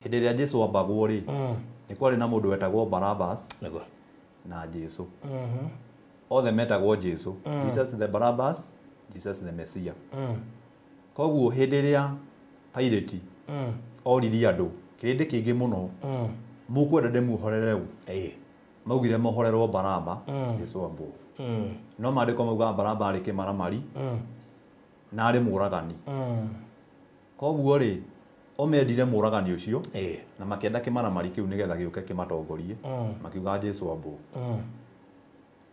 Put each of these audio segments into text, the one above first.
hĩndĩ ĩrĩa Jesũ ambagwo rĩ nĩ kwarĩ na mũndũ wetagwo Barnabas na Jesũ othe metagwo Jesũ Jesus the Barnabas Jesus the Messiah koguo hĩndĩ ĩrĩa Pilate oririe andũ kĩrĩndĩ kĩingĩ mũno mũkwenda ndĩmuohorere u maugire mohorerwo Barnaba Jesũ ambwo no maandĩko mauga Barnaba arĩ kĩmaramari na arĩ mũragani koguo rĩ omendire mũragani ũcio na makĩenda kĩmaramari kĩu nĩgetha gĩũke kĩmatongorie makiuga Jesũ ambwo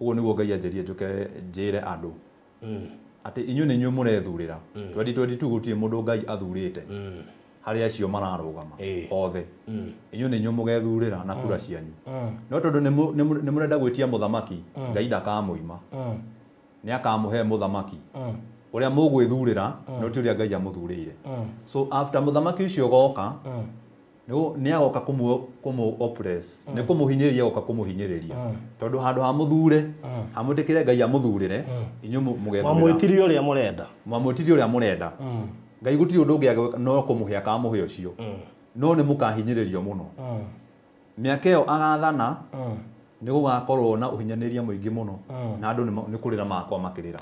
ũguo nĩguo Ngai anjĩrie njũke njĩre andũ atĩ inyuĩ nĩ inyuĩ mũrethurĩra 2022 gũtirĩ mũndũ Ngai athurĩte harĩa acio mararũgama othe inyuĩ nĩ inyuĩ mũgethurĩra na kura cianyu no tondũ nĩ mũrenda gwĩtia mũthamaki Ngai ndakamũima nĩ akamũhe mũthamaki ũrĩa mũgwĩthurĩra no ti ũrĩa Ngai amũthurĩire so after mũthamaki ũcio goka nĩ agoka kũmũ oppress nĩ kũmũhinyĩrĩria goka kũmũhinyĩrĩria tondũ handũ ha mũthure hamũtĩkĩre Ngai amũthurĩre inyuĩ mũgethurĩra mwamwĩtirie ũrĩa mũrenda Ngai gũtirĩ ũndũ ũngĩ no kũmũhe akamũhe ũcio no nĩ mũkahinyĩrĩrio mũno mĩaka ĩyo agathana nĩ gũgakorwo na ũhinyanĩria mũingĩ mũno na andũ nĩ kũrĩra makwa makĩrĩra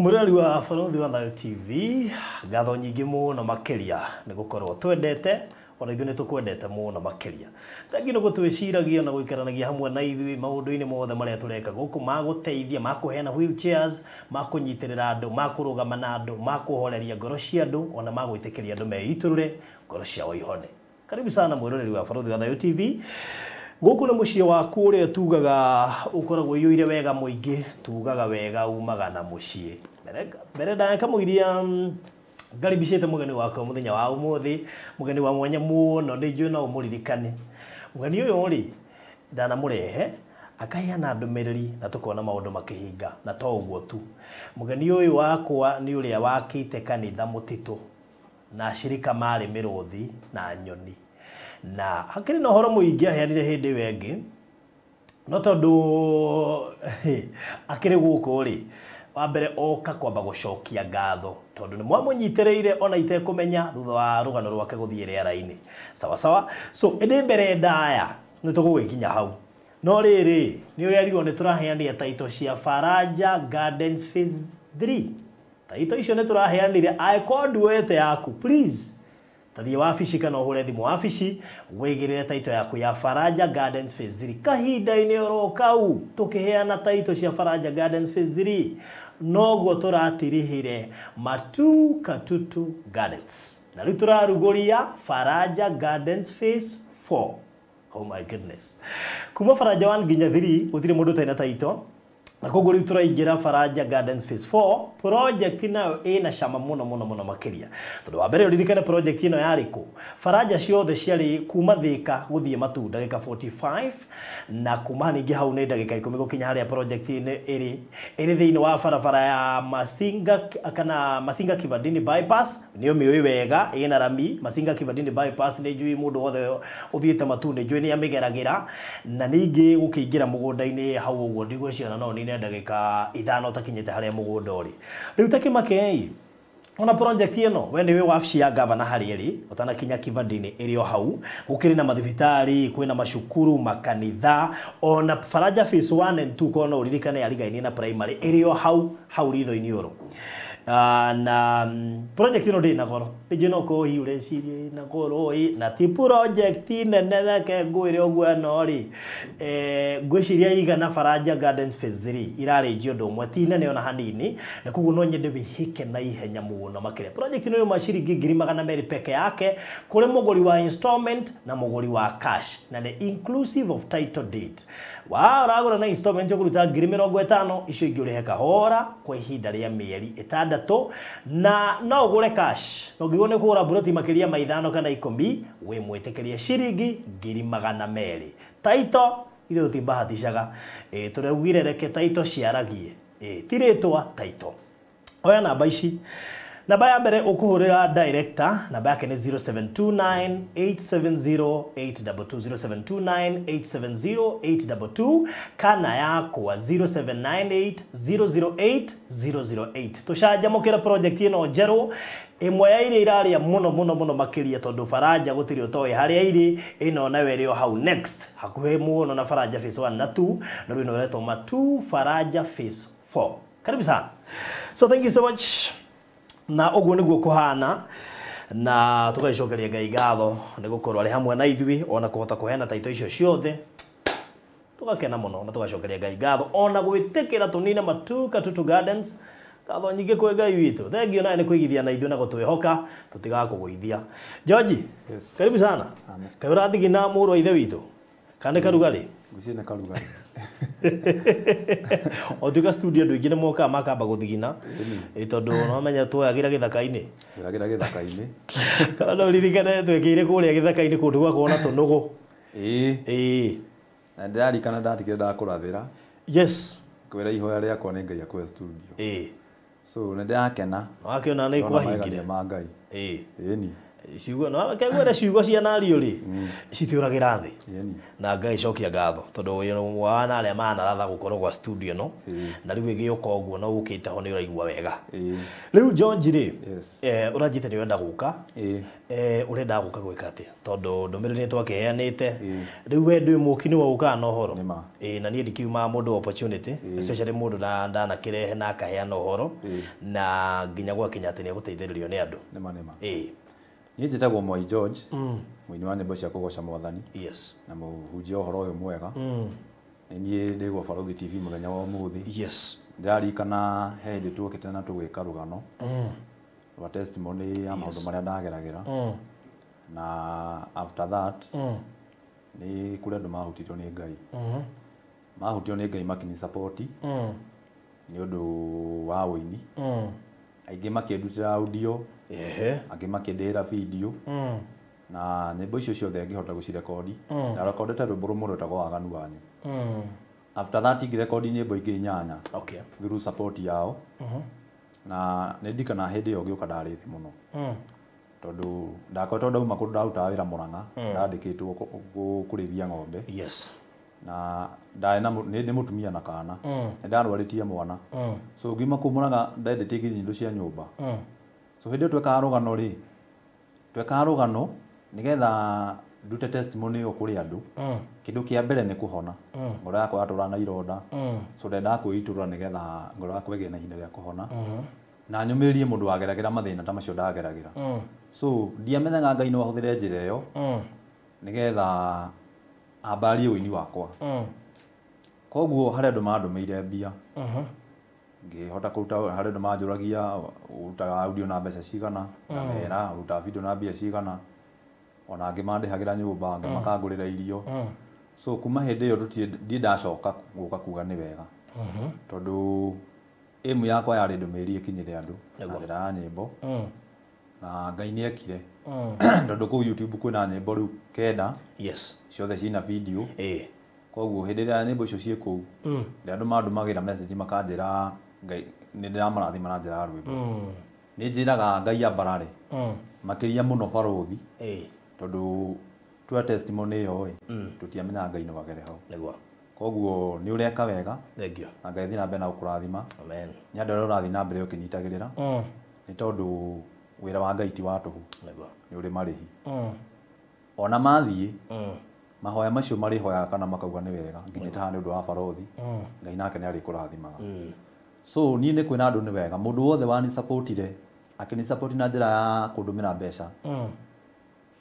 Murali wa Barathi wa Thayũ TV ngatho nyingĩ mũno makĩria nĩ gũkorwo twendete ona ithuĩ nĩ tũkwendete mũno makĩria thangi nĩ gũtwĩciragia na gũikaranagia hamwe na ithuĩ maũndũ-inĩ mothe marĩa tũreka gũkũ magũteithia makũheana wheelchairs makũnyitĩrĩra andũ makũrũgama na andũ makũhoreria ngoro cia andũ ona magwĩtĩkĩria andũ meitũrũre ngoro ciao ihone karibu sana mwĩroreri wa Barathi wa Thayũ TV gũkũ nĩ mũciĩ waku ũrĩa tugaga ũkoragwo ũiyũire wega mũingĩ tugaga wega umaga na mũciĩ mbere ndakamũiria ngaribicĩte mũgeni wakwa mũthenya wa ũmũthĩ mũgeni wa mwanya mũno nĩ njũĩ no ũmũririkane mũgeni ũyũ rĩ ndanamũrehe akaheana ndũmĩrĩri na tũkona maũndũ makĩhinga na to ũguo tu mũgeni ũyũ wakwa nĩ ũrĩa wakĩte kanitha mũtitũ na ashirika marĩ mĩrũthi na nyoni na hakĩrĩ na ũhoro mũingĩ aheanire hĩndĩ ĩyo ĩngĩ no tondũ akĩrĩ gũkũ rĩ wa mbere oka kwamba gũcokia ngatho tondũ nĩ mwamũnyitĩrĩire ona itekũmenya thutha wa rũgano rwake gũthiĩ rĩera-inĩ sawa sawa so ĩndĩ mbere ndaya nĩ tũgũgĩkinya hau no rĩrĩ nĩ ũrĩarirwo nĩ tũraheanire taito cia Faraja Gardens Phase 3 taito icio nĩ tũraheanire angĩkorwo nduoete yaku please tathie wabici kana ũhũre thimũ wabici wĩigĩrĩre taito yaku ya Faraja Gardens Phase 3 kahinda-inĩ oro kau tũkĩheana taito cia Faraja Gardens Phase 3 noguo tũratirihire Matu Katutu Gardens na rĩu tũrarugũria Faraja Gardens Phase 4 oh my goodness kuma Faraja 1 nginya 3 gũtirĩ mũndũ ũtarĩ na taito na koguo rĩu tũraingĩra Faraja Gardens Phase 4 project nayo ĩna cama mũno makĩria tondũ wa mbere ũririkane project ĩno yarĩ kũ Faraja ciothe ciarĩ kuma Thĩka gũthiĩ Matu ndagĩka 45 na kuma ningĩ hau nĩ ndagĩka 10 gũkinya harĩa project ĩrĩ thĩinĩ wa barabara ya Masinga Kivandini bypass nĩ ũmĩũĩ wega ĩna rami Masinga Kivandini bypass nĩ njũĩ mũndũ wothe ũthiĩte Matu nĩ njũĩ nĩ amĩgeragĩra na ningĩ gũkĩingĩra mũgũnda-inĩ hau ũguo ndigwĩciona no nĩ ndagĩka 5 ũtakinyĩte harĩa mũgũnda ũrĩ rĩu takĩmakei ona project ĩno we nĩwe wabici ya gavana harĩa ĩrĩ ũtanakinya Kivandini ĩrĩ o hau gũkĩrĩ na mathibitarĩ kwĩna macukuru makanitha ona Faraja Phase 1 and 2 kono ũririkane yarigainie na primary ĩrĩ o hau ritho-inĩ ũrũ na project ĩno ndĩ na goro nĩ no ko hiũre cirie na goro na ti project nene reke ngwĩre ũguo no rĩ ngwĩciria igana Faraja Gardens Phase 3 irarĩnjio ũndũ ũmwe ti nene ona hanini na koguo no nyende wĩhĩke na ihenya mũno makĩria project ĩno yuma ciringi 200,000 peke yake kũrĩ mũgũri wa installment na mũgũri wa cash na nĩ inclusive of title deed wa uragura na installment yo kuruta 50,000 icio ingĩ ũrĩhe kahora kwa ihinda rĩa mĩeri 6 na no ũgũre cash no ngĩgwo nĩ kũgũra buroti makĩria ma 5 kana 10 wĩ mwĩtĩkĩrie ciringi 200,000 taito ithe ũtimbahatishaga tũraugire reke taito ciaragie tirĩtwa taito oya namba ici namba ya mbere ukuhurira director namba yake ni 0729870822 kana yakwa 0798008008 tucanjamukira project ino njeru imwe ya iria iraria muno makiria tondu Faraja gutiri utoe haria iri ino nawe rio hau next hakuhe muno na Faraja phase 1 na 2 na rino reto ma 2 Faraja phase 4 karibu sana so thank you so much na uguo niguo kuhana na tugacokeria Ngai ngatho ni gukorwo ari hamwe na ithui ona kuhota kuhena taito icio ciothe tugakena muno na tugacokeria Ngai ngatho ona gwitikira tunina matuka tutu gardens ngatho nyingi kwe Ngai witu thengio nae ni kuigithia na ithui na gutwihoka tutigakugwithia George Yes. Karibu sana Amen. Kai urathigina muru ithe witu kane karugari Gucina karugari. Otuka studio ndu ingine moka makamba guthigina tondu no menya twagira githaka-ini Twagira githaka-ini. kana uririkane twekire kuria githaka-ini kundu gwa kuona tunugu Na ndarikana ndatikire ndakurathira. yes Kwira ihoya riakwa ni Ngai akwe studio. So nä ndärakena wakiona nä kwahingire ma Ngai ni ciugo no kegwere ciugo cia nario ri citiuragira thi na Ngai cokia ngatho tondu wana aria manaratha gukorwo gwa studio no na riu igioka uguo no ukite ho ni uraigua wega riu George ri urajite ni wenda guka urenda guka gwika atia tondu ndumiriri ni twakiheanite riu we ndwi mukini wa guka na horo na ni ndikiuma mundu opportunity especially mundu na ndana kirehe na akaheana horo na nginya gwakinya ati ni guteithĩrĩrio ni andu Niĩ njĩtagwo Moi George mũini wa nyĩmbo cia kũgoca Mwathani yes na mũhunjia ũhoro ũyũ mwega niĩ ndĩgwo Barũthi TV mũthenya wa ũmũthĩ yes ndirarikana he hĩndĩ tuokĩte na tũgwĩka rũgano rwa testimony ya maũndũ marĩa ndageragĩra na after that nĩ kũrĩ andũ mahutirio nĩ Ngai mahutirio nĩ Ngai makini support nĩ ũndũ wa ũini aingĩ makĩndutĩra audio angĩ makĩndĩra video na nyĩmbo icio ciothe ngĩhota gũcirekodi na rekondete rwĩmbo rũmwe rwĩtagwo waganu wanyu after that ingĩrekodi nyĩmbo ingĩ 8 through support yao na nĩ ndikana hĩndĩ ĩyo ngĩũka ndarĩ thĩ mũno tondu ndakoretwo ndauma kũndũ ndarutaga wĩra Mũrang'a ndandĩkĩtwo kũrĩithia ng'ombe na ndĩ mũtumia na kana nĩ ndarwarĩtie mwana so ngiuma kũu Mũrang'a ndendete nginya indo cia nyũmba so hĩndĩ ĩyo twekaga rũgano nĩgetha ndute testimony ĩyo kũrĩ andũ kĩndũ kĩa mbere nĩ kũhona ngoro yakwa yatũra na ironda so ndendaga kwĩitũrũra nĩgetha ngoro yakwa ĩgĩe na ihinda rĩa kũhona na nyũmĩrĩrie mũndũ wageragĩra mathĩna ta macio ndageragĩra so ndiamenyaga Ngai no ahũthĩre njĩra ĩyo nĩgetha ambarie ũini wakwa koguo harĩ andũ mandũmĩire mbia ngĩhota kũruta harĩ andũ manjũragia ũrutaga audio na mbeca cigana ngamera ũrutaga video na mbia cigana ona angĩ mandĩhagĩra nyũmba angĩ makangũrĩra irio so kuma hĩndĩ ĩyo ndirĩ ndacoka gũka kuga nĩ wega tondũ ĩmu yakwa yarĩ ndũmĩrĩri ĩkinyĩre andũ na njĩra ya nyĩmbo na Ngai nĩekire tondũ kũu YouTube kwĩna nyĩmbo rĩu 9 ciothe ciĩna video koguo hĩndĩ ĩrĩa nyĩmbo icio ciĩ kũu rĩrĩa andũ mandũmagĩra message makanjĩra Ngai nĩ ndĩramarathima na njĩra ya rwĩmbo nĩ njĩraga Ngai ambarare makĩria mũno Barũthi tondũ twa testimony ĩyo tũtiamenyaga Ngai no agere hau koguo nĩ ũreka wega na Ngai thiĩ na mbere na gũkũrathima nĩ andũ arĩa ũrathiĩ na mbere ũkĩnyitagĩrĩra nĩ tondũ wĩra wa Ngai ti wa tũhũ nĩ ũrĩ marĩhi ona mathiĩ mahoya macio marihoyaga kana makauga nĩ wega nginya ta nĩ ũndũ wa Barũthi Ngai nake nĩ arĩ kũrathimaga so niĩ nĩ kwĩna andũ nĩ wega mũndũ wothe wani supportire akĩni support na njĩra ya kũndũmĩra mbeca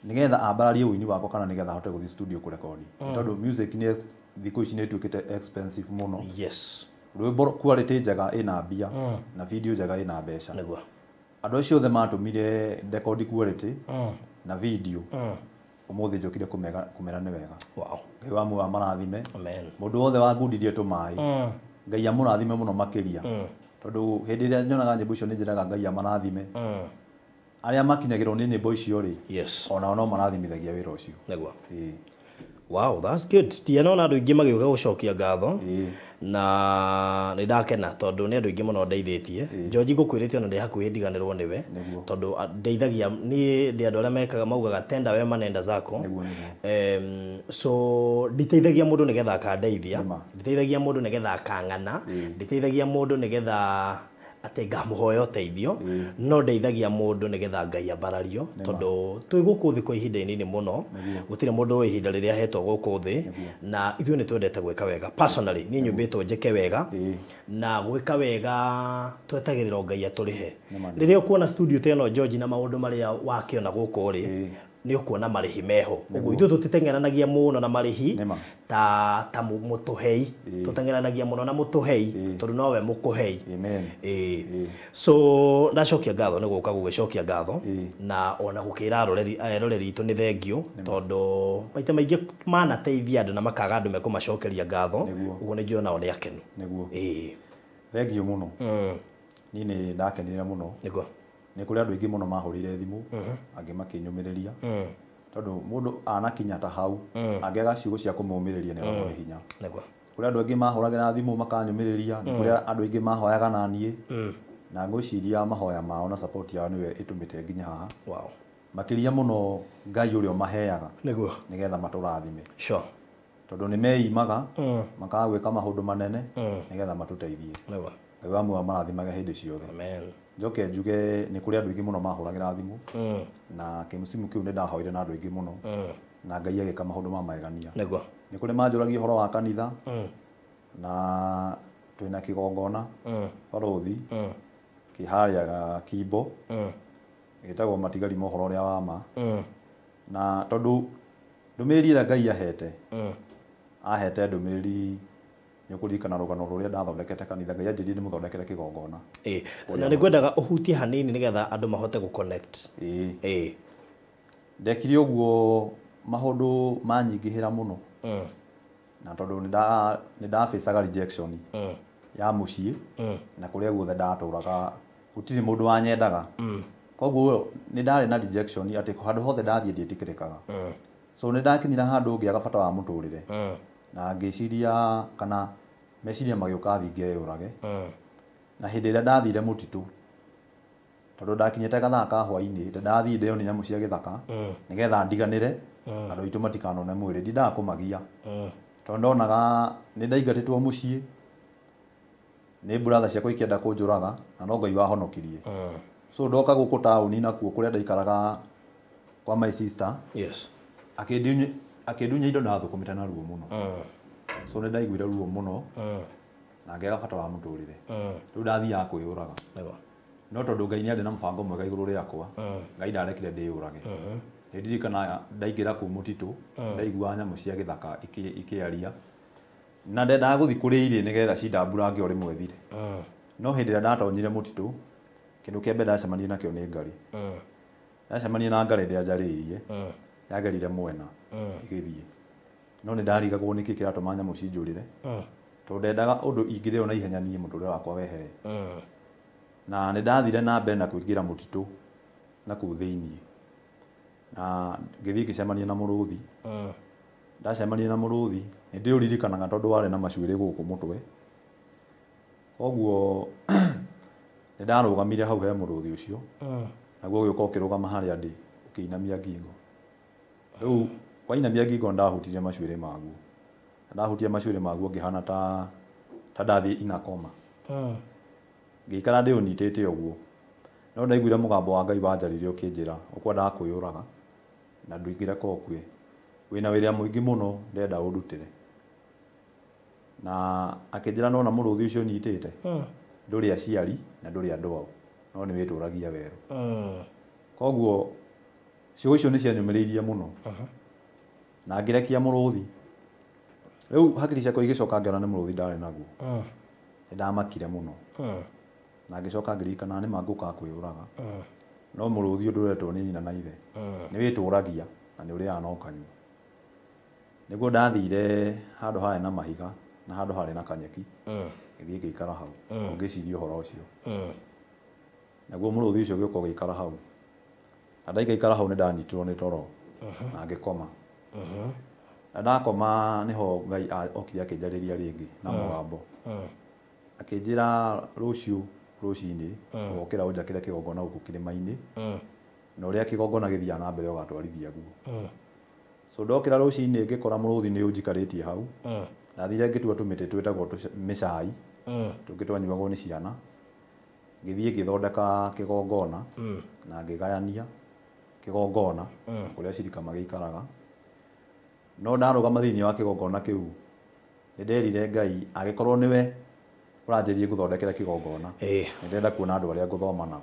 nĩgetha ambararie ũini wakwa kana nĩgetha ahote gũthiĩ studio kũrekodi tondũ music nĩ thikũ ici nĩ ĩtuĩkĩte expensive mũno rwĩmbo quality njega ĩna mbia na video njega ĩna mbeca andũ acio othe matũmire record quality na video ũmũthĩ njokire kũmera nĩ wega Ngai wa muoyo amarathime Amen. mundu wothe wangundirie tumai Ngai amurathime muno makiria tondu hindi ria nyonaga nyimbo icio ni njiraga Ngai amarathime aria makinyagirwo ni nyimbo icio ri ona no marathimithagia wira ucio neguo wow, that's good. Tiana na andu ingi magiuka gucokia ngatho na ni ndakena tondu ni andu ingi muno ndeithitie George ngukwirite ona ndi hakuhi ndiganirwo niwe tondu ndeithagia ni ndi andu aria mekaga maugaga tenda we manenda zako so nditeithagia mundu nigetha akandeithia nditeithagia mundu nigetha akang'ana nditeithagia mundu nigetha ate ngamuhoya uteithio no ndeithagia mundu nigetha Ngai ambarario tondu twi guku thi kwa ihinda inini muno gutire mundu we ihinda riria hetwo guku thi na ithuĩ ni twendete gwika wega personally ni nyumbitwo njeke wega na gwika wega twetagirira Ngai aturihe riria ukuona studio teno George na maundu maria wakiona guku ri ni ukuona marihi meho uguo ithuĩ tutitengeranagia muno na marihi ta mutuhei tutitengeranagia muno na mutuhei tondu nowe mukuhei so ndacokia ngatho ni guka gugicokia ngatho na ona gukira aroreri itu ni thengio tondu maita maingi manateithia andu na makaga andu mekumacokeria ngatho uguo ni ngiona oni akenu thengio muno ni ndakenire muno ni kuri andu ingi muno mahurire thimu angi makinyumiriria tondu mundu anakinya ta hau angiaga ciugo cia kumumiriria ni ramwe hinya kuri andu ingi mahuragira thimu makanyumiriria ni kuri andu ingi mahoyaga na nie na ngwiciria mahoya mao na support yao niwe itumite nginya haha makiria muno Ngai urio maheaga nigetha maturathime tondu ni meimaga makaga gwika maundu manene nigetha matuteithie Ngai wa muoyo amarathimage hindi ciothe njoke njuge ni kuri andu ingi muno mahuragira thimu na kimusimu kiu ni ndahoire na andu ingi muno na Ngai agika maundu ma magegania ni kuri manjuragia horo wa kanitha na twina kigongona barothi kiharia Kimbo gitagwo matigari mohoro ria wama na tondu ndumiriri ria Ngai ahete ndumiriri nikuririkana rugano ruria ndathondekete kanitha Ngai anjirire ni muthondekere kigongona na ni ngwendaga uhutie hanini nigetha andu mahote gu connect ndekire uguo maundu manyingihira muno na tondu ni ndafacaga rejection ya mucii na kuria guothe ndaturaga gutiri mundu wanyendaga koguo ni ndari na rejection ati handu hothe ndathie ndietikirikaga so ni ndakinyira handu ngiaga bata wa muturire na ngiciria kana meciria magiuka thinge urage na hindi ira ndathire mutitu tondu ndakinyete gathaa ka hwaini ndathie ndeo ni nyamu cia githaka nigetha ndiganire andu itu matikanone mwiri ndindaga kumagia tondu ndonaga ni ndaigatitwo mucii ni brother ciakwa ikienda kunjuraga na no Ngai wahonokirie so ndoka guku tauni na kuo kuria ndaikaraga kwa my sister akindunya indo na thukumita na ruo muno so ni ndaiguire ruo muno na ngiaga bata wa muturire riu ndathia kwiyuraga no tondu Ngai ni ari na mbango mwega iguru riakwa Ngai ndarekire ndiyurage ndirikana ndaingira ku mutitu ndaigua nyamu cia githaka ikiaria na ndendaga guthi kuri iri nigetha cindamburange ori mwethire no hindi ria ndatonyire mutitu kindu kia mbere ndacemania nakio ni ngari ndacemania na ngari ndia njaririe yagerire mwena igithie no ni ndarigagwo niki kiratuma nyamu cinjurire tondu ndendaga undu ingireo na ihenya nie muturire wakwa wehere na ni ndathire na mbere na kuingira mutitu na ku thiini na ngithii ngicemania na muruthi ndacemania na muruthi ni ndiuririkanaga tondu wari na macuiri guku mutwe koguo ni ndarugamire hau he muruthi ucio naguo ugiuka ukirugama haria ndi ukiinamia ngingo riu wainamia ngingo ndahutirie macuiri maguo ndahutia macuiri maguo ngihana ta ndathi inakoma ngikara ndi unitite uguo no ndaiguire mugambo wa Ngai wanjaririe ukinjira ukwendaga kwiyuraga na nduigire kokwe wina wiria muingi muno ndenda urutire na akinjira nona muruthi ucio nyitite nduri aciari na nduri andu au no ni wituragia weru koguo cio icio ni cianyumiriirie muno na ngirekia muruthi riu hakiri ciakwa igicoka ngiona ni muruthi ndari naguo ndamakire muno na ngicoka ngirikana ni manguka kwiyuraga no muruthi nduretwo ni nyina na ithe ni wituragia na ni uri anokanywa niguo ndathire handu harĩ na mahiga na handu harĩ na kanyeki ngĩthiĩ ngĩikara hau ngĩciria ũhoro ũcio naguo mũrũthi ũcio ũgĩũka ũgĩikara hau na ndaikaikara hau nĩ ndanyitirwo nĩ toro na ngĩkoma na ndakoma nĩho Ngai okire akĩnjarĩria rĩngĩ na mũgambo akĩnjĩra rũciũ rũcinĩ ũgokĩra ũnjakĩre kĩgongona gũkũ kĩrĩma-inĩ na ũrĩa kĩgongona gĩthiaga na mbere ũgatwarithia guo so ndokĩra rũcinĩ ngĩkora mũrũthi nĩ ũnjikarĩtie hau ndathire ngĩtua tũmĩtĩ twĩtagwo mĩcai tũngĩ twanyuagwo nĩ ciana ngĩthiĩ ngĩthondeka kĩgongona na ngĩgayania kĩgongona kũrĩa cirika magĩikaraga no ndarũgama thĩinĩ wa kĩgongona kĩu nĩ nderire Ngai agĩkorwo nĩwe ũranjĩrie gũthondekera kĩgongona nĩ ndenda kuona andũ arĩa ngũthoma nao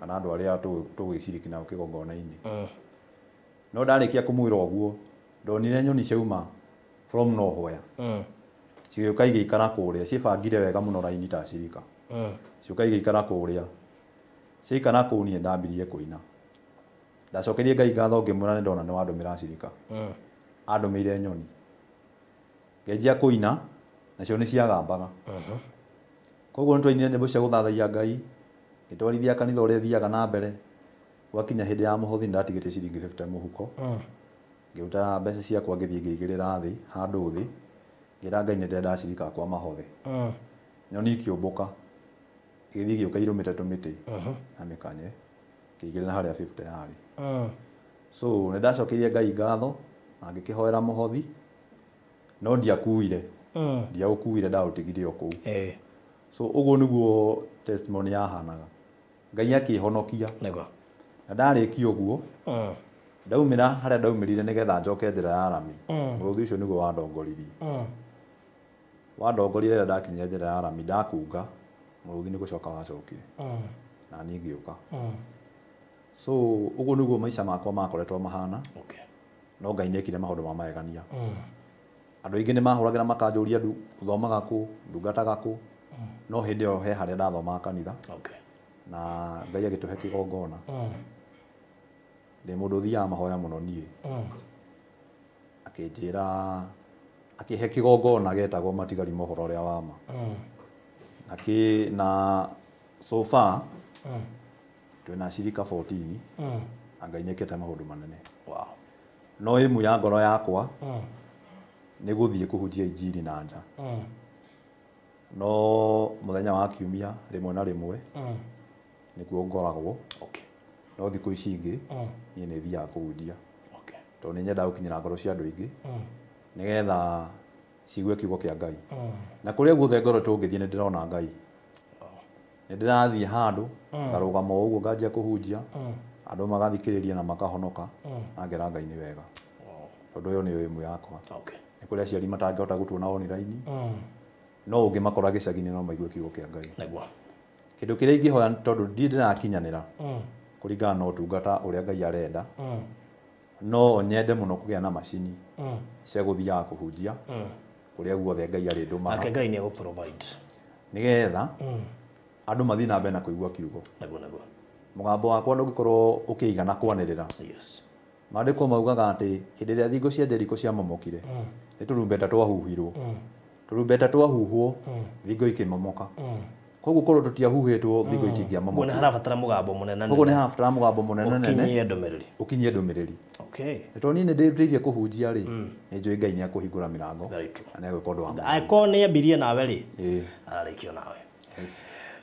kana andũ arĩa tũgwĩciriki nao kĩgongona-inĩ no ndarĩkia kũmwĩra ũguo ndonire nyoni ciauma from nowhere cigĩũka igĩikara kũrĩa ciĩbangire wega mũno raini ta cirika cioka igĩikara kũrĩa ciaikara kũu niĩ ndambirie kũina ndacokerie Ngai ngatho ngĩmwĩra nĩ ndona nĩ wandũmĩra cirika andũmĩire nyoni ngĩanjia kũina nacio nĩ ciagambaga koguo nĩ twainire nyĩmbo cia gũthathaiya Ngai ngĩtwarithia kanitha ũrĩa thiaga na mbere gwakinya hĩndĩ ya mũhothi ndatigĩte ciringi 50 mũhuko ngĩruta mbeca ciakwa ngĩthiĩ ngĩigĩrĩra thĩ handũ thĩ ngĩra Ngai nĩ ndenda cirika kwa mahothe nyoni ikĩũmbũka gĩthiĩ gĩũka irũmĩte tũmĩtĩ na mĩkanye ngĩigĩrĩra harĩa 50 yarĩ so nĩ ndacokeirie Ngai ngatho na ngĩkĩhoera mũhothi no ndiakuire ndiaũkuire ndaũtigire o kũu so ũguo nĩguo testimony yahanaga Ngai akĩhonokia na ndarĩkia ũguo ndaumĩra harĩa ndaumĩrire nĩgetha njoke njĩra ya rami mũrũthi ũcio nĩguo wandongoririe rĩrĩa ndakinyire njĩra ya rami ndakunga mũrũthi nĩ gũcoka wacokire na niĩ ngĩũka so ũguo nĩguo maica makwa makoretwo mahana no Ngai nĩekire maũndũ ma magegania andũ aingĩ nĩ mahũragĩra makanjũria thomaga kũ ndungataga kũ no hĩndĩ ĩyo he harĩa ndathomaga kanitha na Ngai agĩtũhe kĩgongona ndĩ mũndũ ũthiaga mahoya mũno niĩ akĩnjĩra akĩhe kĩgongona getagwo matigari ma ũhoro ũrĩa wa ma na so far twĩna cirika 14 na Ngai nĩekĩte maũndũ manene no ĩmwe ya ngoro yakwa nĩ gũthiĩ kũhunjia injiri na nja no mũthenya wa kiumia rĩmwe na rĩmwe nĩkuo ngoragwo no thikũ ici ingĩ niĩ nĩ thiaga kũhunjia tondũ nĩ nyendaga gũkinyĩra ngoro cia andũ aingĩ nĩgetha ciigue kiugo kĩa Ngai na kũrĩa guothe ngoro tũngĩthiĩ nĩ ndĩrona Ngai nĩ ndĩrathiĩ handũ ngarũgama ũguo nganjia kũhunjia andũ magathikĩrĩria na makahonoka na ngera Ngai nĩ wega tondũ ũyũ nĩ ĩmwe yakwa nĩ kũrĩa aciari matangĩhota gũtuona online no ũngĩ makora gĩcagi-inĩ no maigue kiugo kĩa Ngai kĩndũ kĩrĩa ingĩhoya tondũ ndirĩ ndĩrakinyanĩra kũringana na ũtungata ũrĩa Ngai arenda no nyende mũno kũgĩa na macini cia gũthiaga kũhunjia kũrĩa guothe Ngai arĩ ndũmaga nake Ngai nĩ egũ-provide nĩgetha andũ mathiĩ na mbere na kũigua kiugo mũgambo wakwa ndũngĩkorwo ũkĩigana kwanĩrĩra maandĩko maugaga atĩ hĩndĩ ĩrĩa thingo cia Jeriko ciamomokire nĩ tũrumbeta twahuhirwo tũrumbeta twahuhwo thingo ikĩmomoka koguo korwo tũtiahuhĩtwo thingo itingĩamomoka ũguo nĩ harabatara mũgambo mũnene koguo nĩ harabatara mũgambo mũnene ũkinyie ndũmĩrĩri nĩ tondũ niĩ nĩ ndĩrutĩirie kũhunjia rĩ nĩ njũĩ Ngai nĩ akũhingũra mĩrango na nĩ agwĩka ũndũ wa angĩkorwo nĩ ambirie nawe rĩ ararĩkio nawe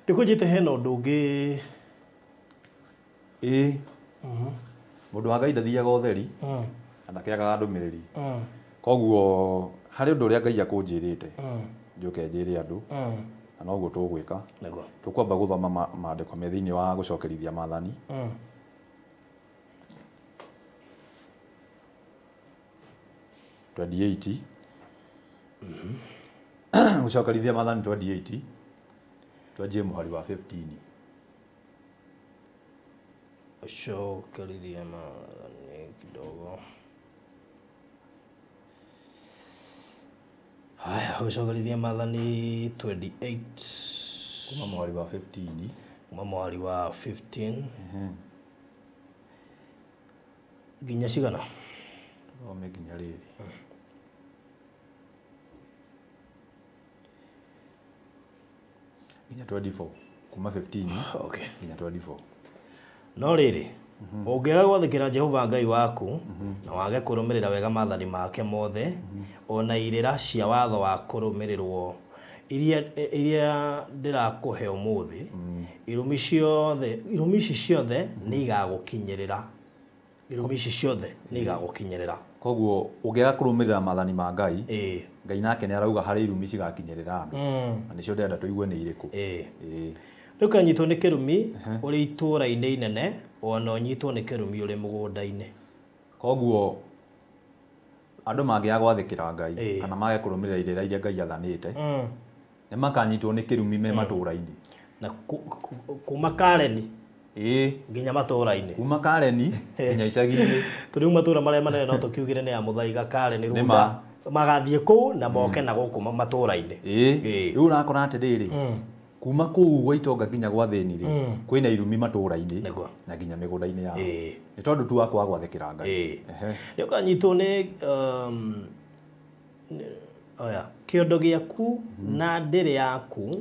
ndĩkũnjĩte hena ũndũ ũngĩ mũndũ wa Ngai ndathiaga ũtheri na ndakĩagaga ndũmĩrĩri koguo harĩ ũndũ ũrĩa Ngai akũnjĩrĩte njũke njĩre andũ na noguo tũgwĩka tũkwamba gũthoma maandĩko me thĩinĩ wa gũcokerithia Maathani 28 gũcokerithia Maathani 28 twanjie mũhari wa 15 gũcokerithia Maathani kidogo haya gũcokerithia Maathani 28 kuma mũhari wa 15 kuma mũhari wa 15 nginya cigana nginya rĩrĩ nginya 24 kuma 15 okay nginya 24 no riri ũngĩaga gwathĩkĩra Jehova Ngai waku na wage kũrũmĩrĩra wega maathani make mothe ona irĩra cia watho wa kũrũmĩrĩrwo iria ndĩrakũhe ũmũthĩ irumi ici ciothe nĩ igagũkinyĩrĩra koguo ũngĩaga kũrũmĩrĩra maathani ma Ngai Ngai nake nĩ arauga harĩ irumi cigakinyĩrĩra andũ na nĩcio ndĩrenda tũigue nĩ irĩkũ rĩu kanyitwo nĩ kĩrumi ũrĩ itũũra-inĩ inene ona ũnyitwo nĩ kĩrumi ũrĩ mũgũnda-inĩ koguo andũ mangĩaga gwathĩkĩra Ngai kana mage kũrũmĩrĩra irĩra iria Ngai athanĩte nĩ makanyitwo nĩ kĩrumi me matũũra-inĩ na kuma Kareni nginya matũũra-inĩ kuma Kareni nginya icagi-inĩ tũrĩu matũũra marĩa manene no tũkiugire nĩ ya Mũthaiga Kareni Runda magathiĩ kũu na moke na gũkũ matũũra-inĩ rĩu ũrakora atĩrĩrĩ kuma kũu gwa itonga nginya gwa thĩni rĩ kwĩna irumi matũũra-inĩ na nginya mĩgũnda-inĩ yao nĩ tondũ tu wakwa gwathĩkĩra Ngai nĩ ũkanyitwo nĩ kĩondo gĩaku na ndĩrĩ yaku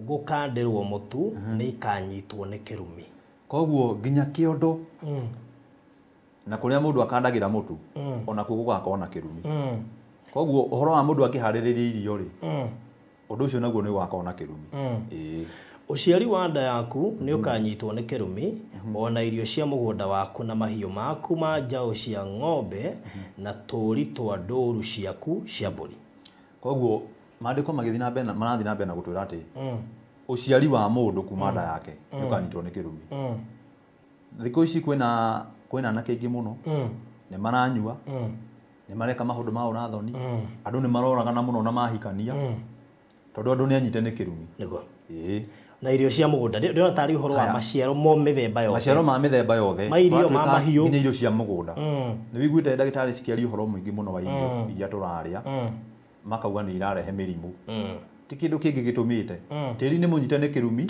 gũkandĩrwo mũtu nĩ ikanyitwo nĩ kĩrumi koguo nginya kĩondo na kũrĩa mũndũ akandagĩra mũtu ona kuo gũgakorwo na kĩrumi koguo ũhoro wa mũndũ akĩharĩrĩria irio rĩ ũndũ ũcio naguo nĩ ũgakorwo na kĩrumi ũciari wa nda yaku nĩ ũkanyitwo nĩ kĩrumi ona irio cia mũgũnda waku na mahiũ maku ma njaũ cia ng'ombe na tũũri twa ndũũru ciaku cia mbũri koguo maandĩko magĩthiĩ na mbere marathiĩ na mbere na gũtwĩra atĩ ũciari wa mũndũ kuma nda yake nĩ ũkanyitwo nĩ kĩrumi thikũ ici kwĩna anake aingĩ mũno nĩ maranyua nĩ mareka maũndũ mao na thoni andũ nĩ maroragana mũno na mahikania tondũ andũ nĩ anyite nĩ kĩrumi nĩguo na irio cia mũgũnda ndĩrona tarĩ ũhoro wa maciaro ma mĩthemba yothe maciaro ma mĩthemba yothe ma irio ma mahiũ nginya irio cia mũgũnda nĩ wiguĩte ndagĩtarĩ cikĩaria ũhoro mũingĩ mũno wa irio iria tũrarĩa makauga nĩ irarehe mĩrimũ ti kĩndũ kĩngĩ gĩtũmĩte tĩri nĩ mũnyite nĩ kĩrumi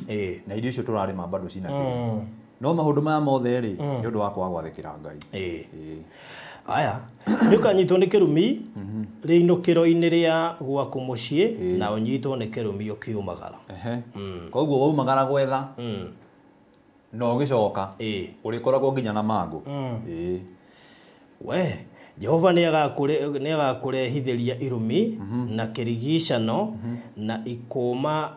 na irio icio tũrarĩma bado cina kĩrumi no maũndũ maya mothe rĩ nĩ ũndũ wa kwaga gwathĩkĩra Ngai aya nĩ ũkanyitwo nĩ kĩrumi rĩinũkĩro-inĩ rĩa gwaku mũciĩ na ũnyitwo nĩ kĩrumi ũkiumagara koguo waumagara gwetha na ũgĩcoka ũrĩkoragwo nginya na mangũ we Jehova nĩ agakũrehithĩria irumi na kĩrigicano na ikũma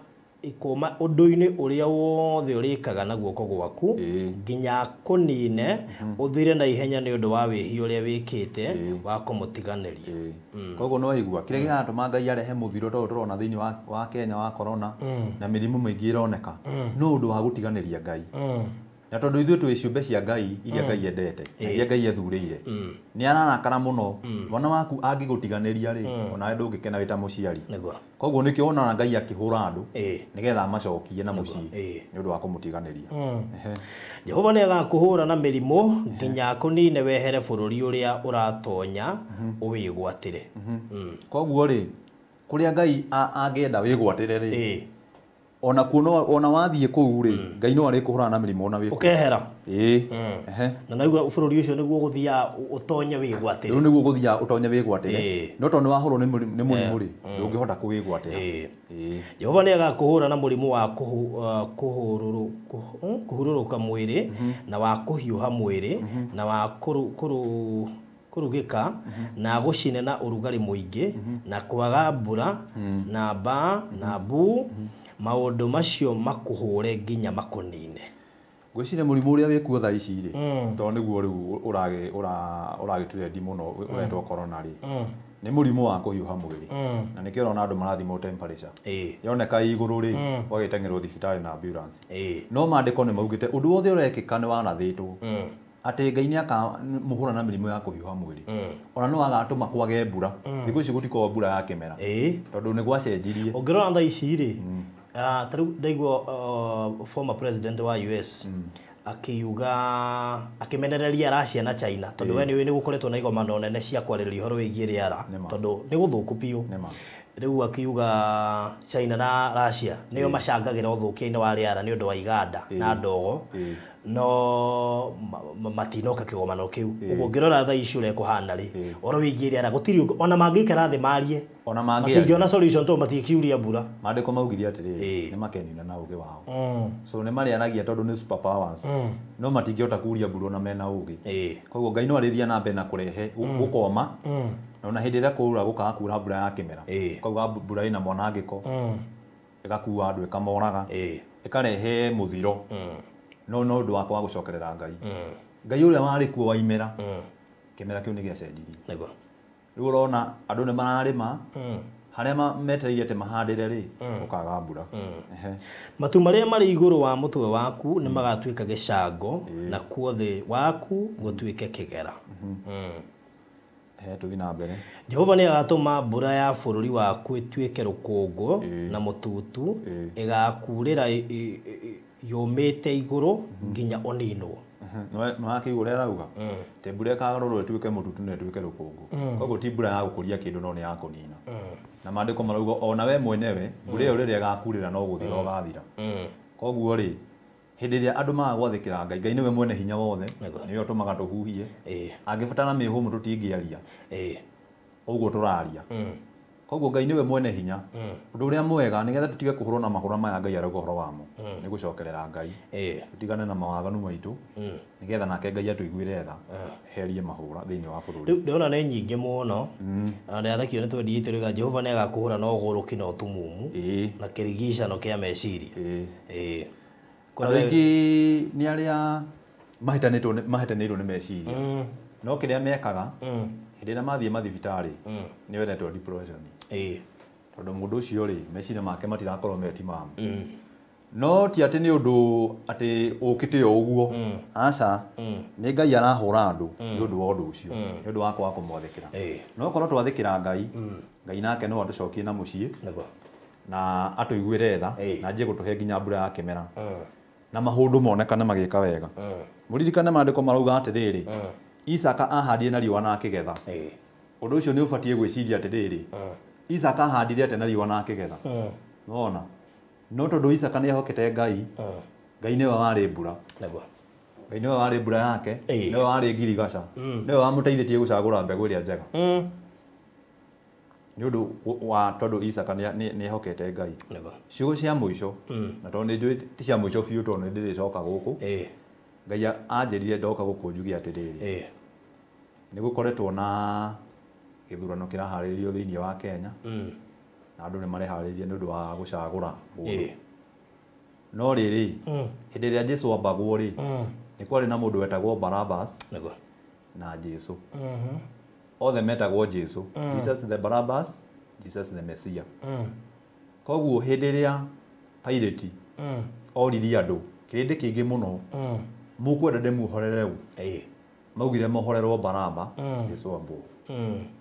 ũndũ-inĩ ũrĩa wothe ũrĩkaga na guoko gwaku nginya kũnine ũthire na ihenya nĩ ũndũ wa wĩhia ũrĩa wĩkĩte wa kũmũtiganĩria koguo no waigua kĩrĩa gĩgatũma Ngai arehe mũthiro tondũ tũrona thĩinĩ wa Kenya wa corona na mĩrimũ mĩingĩ ĩroneka no ũndũ wa gũtiganĩria Ngai na tondũ ithuĩ twĩ ciũmbe cia Ngai iria Ngai endete iria Ngai athurĩire nĩ ararakara mũno mwana waku angĩgũtiganĩria rĩ onawe ndũngĩkena wĩ ta mũciari koguo nĩkĩo wonaga Ngai akĩhũra andũ nĩgetha amacokie na mũciĩ nĩ ũndũ wa kũmũtiganĩria Jehova nĩ agakũhũra na mĩrimũ nginya kũnine wehere bũrũri ũrĩa ũratonya ũwĩgwatĩre koguo rĩ kũrĩa Ngai angĩenda wĩgwatĩre rĩ ona wathiĩ kũu rĩ Ngai no arĩkũhũrana na mĩrimũ ona wĩ ũkehera na naigua bũrũri ũcio nĩguo gũthiaga ũtonye wĩgwatĩre rĩu nĩguo gũthiaga ũtonye wĩgwatĩre no tondũ nĩ wahũrwo nĩ mũrimũ rĩ ndũngĩhota kũwĩgwatĩra Jehova nĩ agakũhũra na mũrimũ wa kũhurũrũka mwĩrĩ na wa kũhiũha mwĩrĩ na wa kũrugĩka na gũcine na ũrugarĩ mũingĩ na kwaga mbura na mbaa na mbuu maũndũ macio makũhũre nginya makũnine ngwĩciria mũrimũ ũrĩa wĩkuo thaa ici rĩ tondũ nĩguo rĩu ũragĩtũrendi mũno wetwo corona rĩ nĩ mũrimũ wa kũhiũha mwĩrĩ na nĩkĩo ũrona andũ marathimwo temperature yoneka igũrũ rĩ gwagĩteng'erwo thibitarĩ na ambulance no maandĩko nĩ maugĩte ũndũ wothe ũrekĩka nĩ warathĩtwo atĩ Ngai nĩ akamũhũra na mĩrimũ ya kũhiũha mwĩrĩ ona no agatũma kwage mbura thikũ ici gũtikoragwo mbura ya kĩmera tondũ nĩ gwacenjirie ũngĩrora thaa ici rĩ tarĩu ndaigua former president wa US akiuga akimenereria Russia na China tondũ we nĩ gũkoretwo na igomano nene cia kwarĩrĩria ũhoro wĩgiĩ rĩera tondũ nĩ gũthũku biũ rĩu akiuga China na Russia nĩo macangagĩra ũthũkia-inĩ wa rĩera nĩ ũndũ wa iganda na ndogo no matinoka kigomano kiu ugo ngirora tha icio le kuhana ri oro wingiria ra gutiri ona mangikara thi marie ona mangi matingiona solution to matikiuria mbura mandiko maugiria atiri ni makenina na uge wao so ni marianagia tondu ni super powers no matingiota kuria mbura na mena ugi koguo Ngai no arithia na mbe na kurehe gukoma na ona hindi ira kuura gukaga kuura mbura ya kimera koguo mbura ina mwanangiko igakuwa andu ikamoraga ikarehe muthiro no ndu wakwa gucokerera Ngai Ngai uria wari kuo waimera kimera kiu ni giacenjirie nego riu urona andu ni mararima haria metereire te mahandire ri ukaga mbura matu maria mari iguru wa mutwe waku ni magatuika gicango na kuothe waku gutuike kigera tuthi na mbere Jehova ni agatuma mbura ya bururi waku ituike rukungu na mututu igakurira yomete iguru nginya oninwo no akigure rauga te mbura kagaroro ituike mututu na ituike rukungu koguo ti mbura ya gukuria kindu no ni ya kunina na mandiko marauga ona we mwenewe mbura iyo riria igakurira no guthira ugathira koguo ri hindi iria andu magwathikira Ngai Ngai niwe mwene hinya wothe niwe tumaga tuhuhie angibatara mihumu tutingiaria uguo turaria koguo Ngai niwe mwene hinya undu uria mwega nigetha tutige kuhurwo na mahura maya Ngai arauga horo wamo ni gucokerera Ngai tutigane na mawaganu maitu nigetha nake Ngai atuiguire tha herie mahura thiini wa bururi ndona ni nyingi muno na athakio ni twendite riga Jehova ni agakuhura no guruki no tumumu na kirigicano kia meciria Karingi ni aria mahitanirwo ni meciria no kiria mekaga hindi na mathie mathibitari ni wethetwo depression tondu mundu ucio ri meciria make matirakorwo metimamu no ti ati ni undu ati ukite o uguo aca ni Ngai arahura andu ni undu wa undu ucio ni undu wa kwa kumwathikira no korwo twathikira Ngai Ngai nake no atucokie na mucii na atuiguire tha na njie gutuhe nginya mbura ya kimera na mahundu monekane magika wega muririkane mandiko marauga atiriri Isaka ahandire na riwa na akigetha undu ucio ni ubatie gwiciria atiriri Isaka ahandire ate na riwa na akigetha wona no tondu Isaka ni ahokete Ngai Ngai niwe wari mbura Ngai niwe wari mbura yake niwe wari ngirigaca niwe wamuteithitie gucagura mbegu iria njega ni undu wa tondu Isaka ni ahokete Ngai ciugo cia muico na tondu njui ti cia muico biu tondu ndiricoka guku Ngai anjirire ndoka guku njugi atiriri ni gukoretwo na githurano kiraharirio thiini wa Kenya na andu ni mareharirie ni undu wa gucagura no riri hindi iria Jesu ambagwo ri ni kwari na mundu wetagwo Barabbas na Jesu othe metagwo Jesu Jesus the Barabbas Jesus the Messiah koguo hindi iria Pilate oririe andu kirindi kingi muno mukwenda ndimuhorere u maugire mohorerwo Baraba Jesu ambu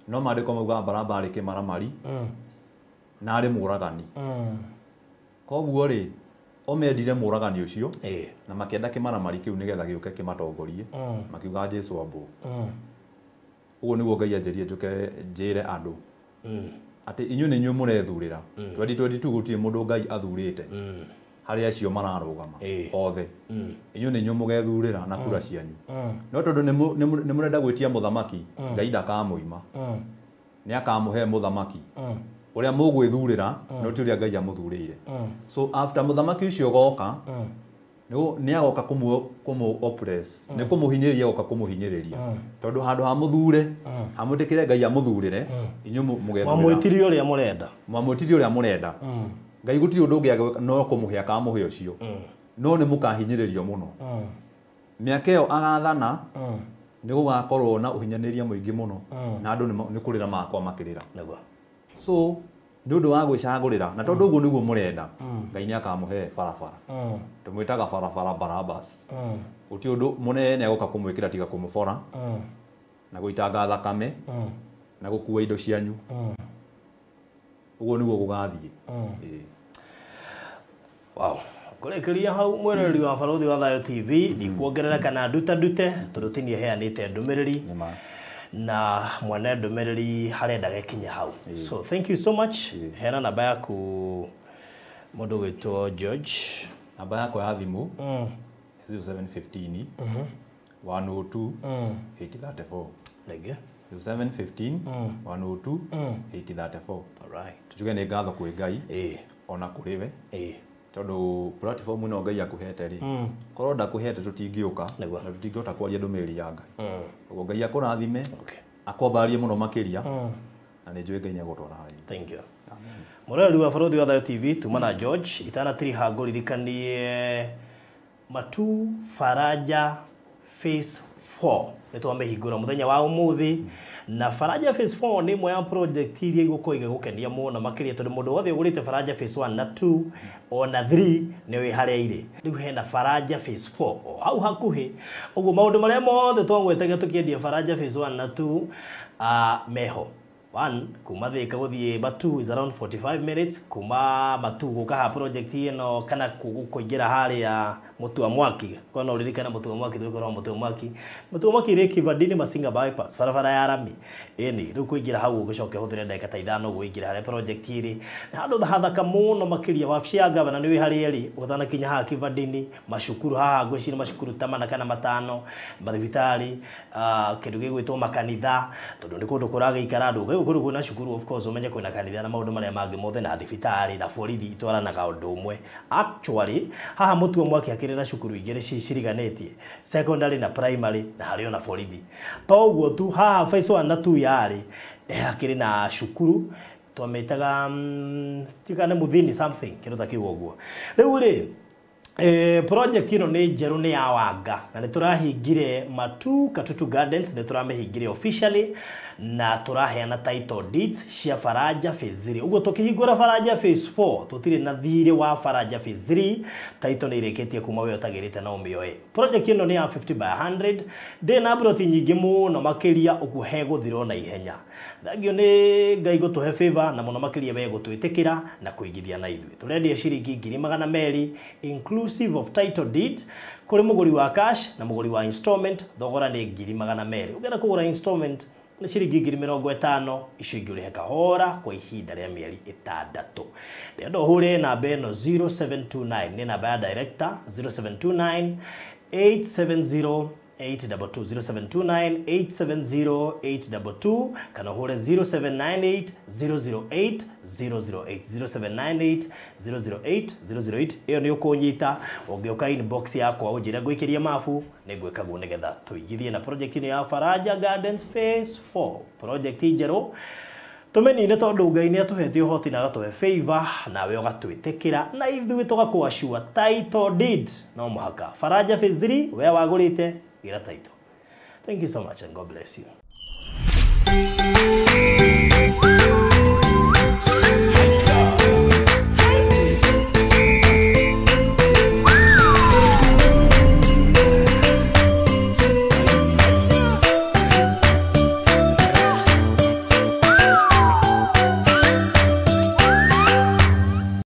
no mandiko mauga Baraba ari kimaramari na ari muragani koguo ri omendire muragani ucio na makenda kimaramari kiu nigetha giuke kimatongorie makiuga Jesu ambu uguo niguo Ngai anjirie njuke njire andu ati inyu ni nyu murethurira 2022 gutie mundu Ngai athurite hari acio mararugama othe inyu ni nyu mugethurira na kura cianyu no tondu ni murenda gwitia muthamaki Ngai ndakamuima ni akamuhe muthamaki uria mugwithurira no ti uria Ngai amuthurire so after muthamaki ucio goka ni agoka kumu oppress ni kumuhinyiriria goka kumuhinyiriria tondu handu ha muthure hamundikire Ngai amuthurire inyu mugethurira mwamwitirie uria murenda Ngai gutiri undu ungi no kumuhe akamuhe ucio no ni mukahinyiririo muno miaka iyo agathana ni gugakorwo na uhinyaniria muingi muno na andu ni kurira makwa makirira so ni undu wa gwicagurira na tondu uguo niguo murenda Ngai ni akamuhe barabara tumwitaga barabara Barabbas uti undu munene agoka kumwikira tiga kumubora na guitanga thakame na gukua indo cianyu uguo niguo gugathie wow kurekeria hau mwereri wa Baruthi wa Thayo TV ni kuongerera kana ndute turutinie heanite ndumiriri na mwana ndumiriri harenda gekinya hau so thank you so much hena namba yaku mundu gwitwo George namba yako ya thimu 0715 102 834 Nege. 0715 102 834. Alright. Tujuge nĩ ngatho kwĩ Ngai ona kũrĩ we tondũ platform ĩno Ngai akũhete rĩ korwo ndakũhete tũtingĩũka na tũtingĩhota kwaria ndũmĩrĩri ya Ngai. Ũguo Ngai akũrathime akwambarie mũno makĩria na nĩ njũĩ Ngai nĩ agũtwara harĩa. Thank you. Mũrori wa Bũrũri wa Thayũ TV tumana George itanatiri hango ririkanie Matu Faraja Phase 4 nĩtwamehingũra mũthenya wa ũmũthĩ na Faraja Phase 4 nĩ ĩmwe ya project iria igũkorwo igĩgũkenia mũno makĩria tondũ mũndũ wothe ũgũrĩte Faraja Phase 1 na 2 ona 3 nĩ wĩ harĩa irĩ. Rĩu hena Faraja Phase 4 o hau hakuhĩ. Ũguo maũndũ marĩa mothe twagwetaga tũkĩendia Faraja Phase 1 na 2 meho. 1 kuma Thika gũthiĩ Matu is around 45 minutes, kuma Matu gũka ha project ĩno kana kũingĩra harĩa Mũtua Mwaki. Kono ũririkana Mũtua Mwaki twĩkorwo Mũtua Mwaki. Mũtua Mwaki rĩ Kivandini Masinga bypass barabara ya rami. Ĩni rĩu kũingĩra hau ũgĩcoke hũthĩre ndagĩka ta 5 gũingĩra harĩa project ĩrĩ. Na handũ hathaka mũno makĩria wabici ya gavana nĩ wĩ harĩa ĩrĩ. Ũtanakinya haha Kivandini, macukuru haha ngwĩciria macukuru ta 4 kana 5, mathibitarĩ, kĩndũ gĩgwĩtwo makanitha tondũ nĩ kũndũ kũragĩikara andũ kũndũ kuna cukuru of course umenye kwĩna kanitha na maũndũ marĩa mangĩ mothe na thibitarĩ na borithi itwaranaga ũndũ ũmwe. Actually haha Mũtua Mwaki akĩrĩ na cukuru igĩrĩ ciriganĩtie, secondary na primary na harĩ ona borithi. To ũguo tu haha Phase 1 na 2 yarĩ akĩrĩ na cukuru twamĩtaga tikane Muthini something kĩndũ ta kĩu ũguo. Rĩu rĩ project ĩno nĩ njerũ nĩ ya Wanga na nĩ tũrahingire Matu Katutu Gardens nĩ tũramĩhingire officially na tũraheana title deeds cia Faraja Phase 3. Ũguo tũkĩhingũra Faraja Phase 4 tũtirĩ na thirĩ wa Faraja Phase 3. Title nĩ ĩrĩkĩtie kuma we ũtagĩrĩte na ũmĩoe. Project ĩno nĩ ya 50 by 100 ndĩna broti nyingĩ mũno makĩria ũguo he gũthirwo na ihenya. Thagio nĩ Ngai gũtũhe favor na mũno makĩria we gũtwĩtĩkĩra na kũigithia na ithuĩ. Tũrendia ciringi 200,000 inclusive of title deed kũrĩ mũgũri wa cash na mũgũri wa installment thogora nĩ 200,000. Ũngĩenda kũgũra installment nĩ ciringi 50,000 icio ingĩ ũrĩhe kahora kwa ihinda rĩa mĩeri 6. Ndĩenda ũhũre namba ĩno 0729 nĩ namba ya director 0729 870 822 0729 870 822 kana hore 0798 008 008 0798 008 008. Iyo nĩ ũkũnyita ũngĩoka inbox yakwa ũnjĩre ngwĩkĩrie mabu nĩ ngwĩkaguo nĩgetha tũigithie na project ĩno ya Faraja Gardens Phase 4 project njerũ tũmenine tondũ Ngai nĩ atũhete ũhoti na agatũhe favor nawe ũgatwĩtĩkĩra na ithuĩ tũgakuwa sure title deed no mũhaka Faraja Phase 3 we wagũrĩte gira title. Thank you so much and God bless you.